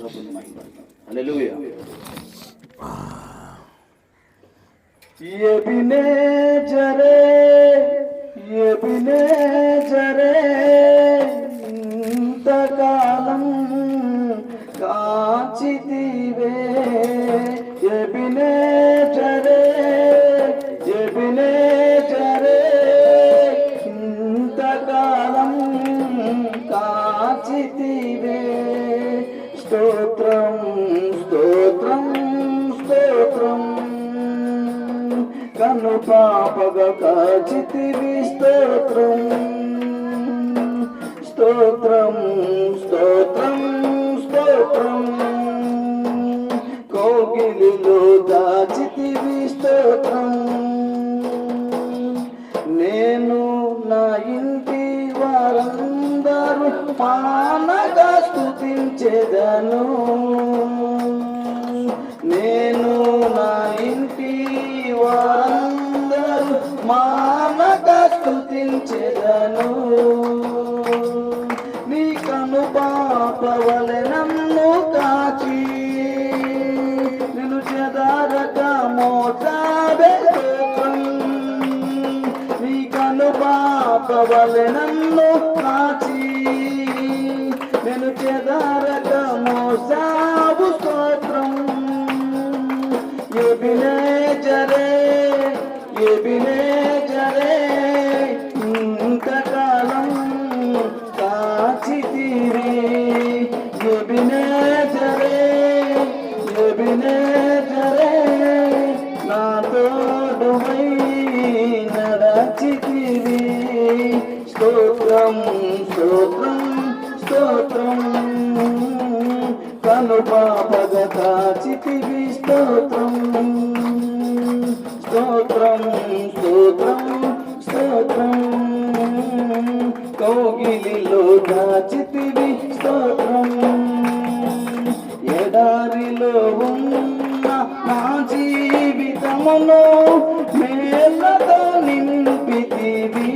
ప్రభువుని మహిమపడతాం. హల్లెలూయా. ఎబినేజరే ఎబినేజరే ఇంతకాలం కాచితివే ఎబినేజరే ఎబినేజరే ఇంతకాలం కాచితివే స్తోత్రం స్తోత్రం స్తోత్రం కను పాపగా కాచితివి స్తోత్రం స్తోత్రం స్తోత్రం స్తోత్రం కోగిలిలో దాచితివి స్తోత్రం నేను నా ఇంటి వారందరూ మానగా స్తుతించెదను నేను నా ఇంటి వారందరూ మానగా స్తుతించెదను నీ కను పాపవలె నన్ను కాచి నిన్ను చెదారక మోసాడే స్తోత్రం నీ కను పాపవలె నన్ను కాచి నిన్ను చెదారక మోసావు స్తోత్రం ఎబినేజరే ఎబినేజరే ఇంతకాలం కాచితివి ఎబినేజరే ఎబినేజరే నా తోడువై నడచితివి స్తోత్రం స్తోత్రం స్తోత్రం కను పాపగా కాచితివి స్తోత్రం స్తోత్రం స్తోత్రం స్తోత్రం కౌగిలిలో దాచితివి స్తోత్రం ఎడారిలో ఉన్న నా జీవితమును మేలతో నింపితివి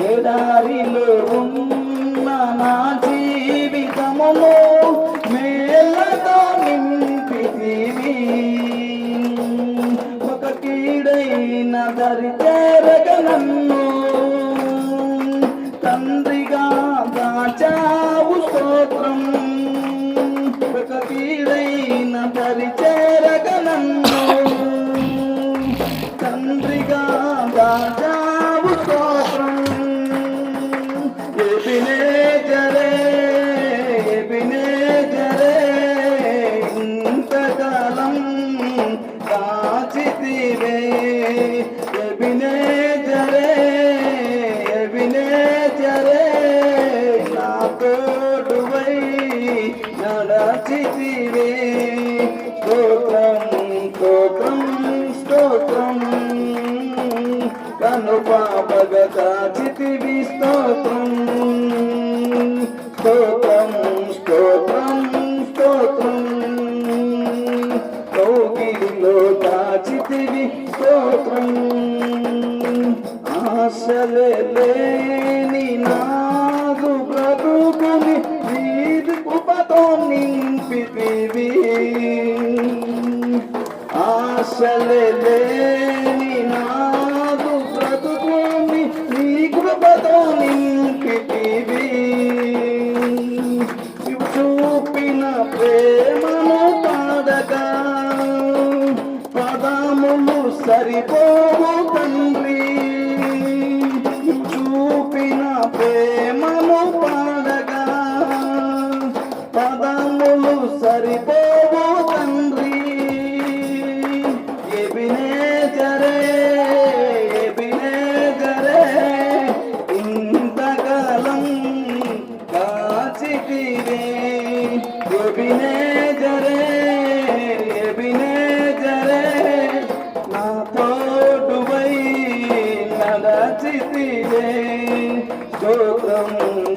ఎడారిలో ఉన్న నా జీవితమును మేలతో నింపితివి ఒక కీడైన దరి చేరగ నన్ను తండ్రిగా దాచావు స్తోత్రం ఒక కీడైన దరి చేరగ నన్ను తండ్రిగా దాచావు స్తోత్రం ఎబినేజరే ఎబినేజరే ఇంతకాలం కాచితివే ఎబినేజరే ఎబినేజరే నా తోడువై నడచితివే స్తోత్రం స్తోత్రం స్తోత్రం కను పాపగా కాచితివి స్తోత్రం స్తోత్రం స్తోత్రం స్తోత్రం కౌగిలిలో దాచితివి స్తోత్రం ఆశలే లేని నాగు బ్రతుకుని నీది కృపతో నింపితివి ఆశలే లేని నాగు బ్రతుకుని నీ కృపతో నింపితివి చూపిన ప్రేమను పాడగా పదములు సరిపోవు తండ్రి చూపిన ప్రేమను పాడగా పదములు సరిపోవు తండ్రి ఎబినేజరే ఎబినేజరే ఇంతకాలం కాచితివే ఎబినేజరే ఎబినేజరే నా తోడువై నడచితివే స్తోత్రం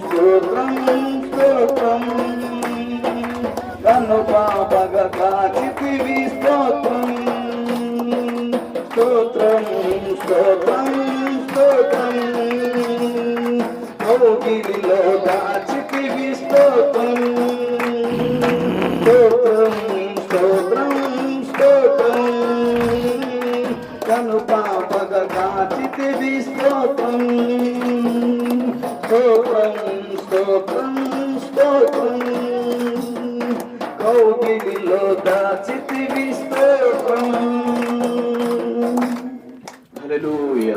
స్తోత్రం స్తోత్రం కను పాపగా కాచితివి స్తోత్రం స్తోత్రం స్తోత్రం స్తోత్రం కౌగిలిలో దాచితివి స్తోత్రం కను పాపగా కాచితివి స్తోత్రం స్తోత్రం స్తోత్రం స్తోత్రం కౌగిలిలో దాచితివి స్తోత్రం. హల్లెలూయా.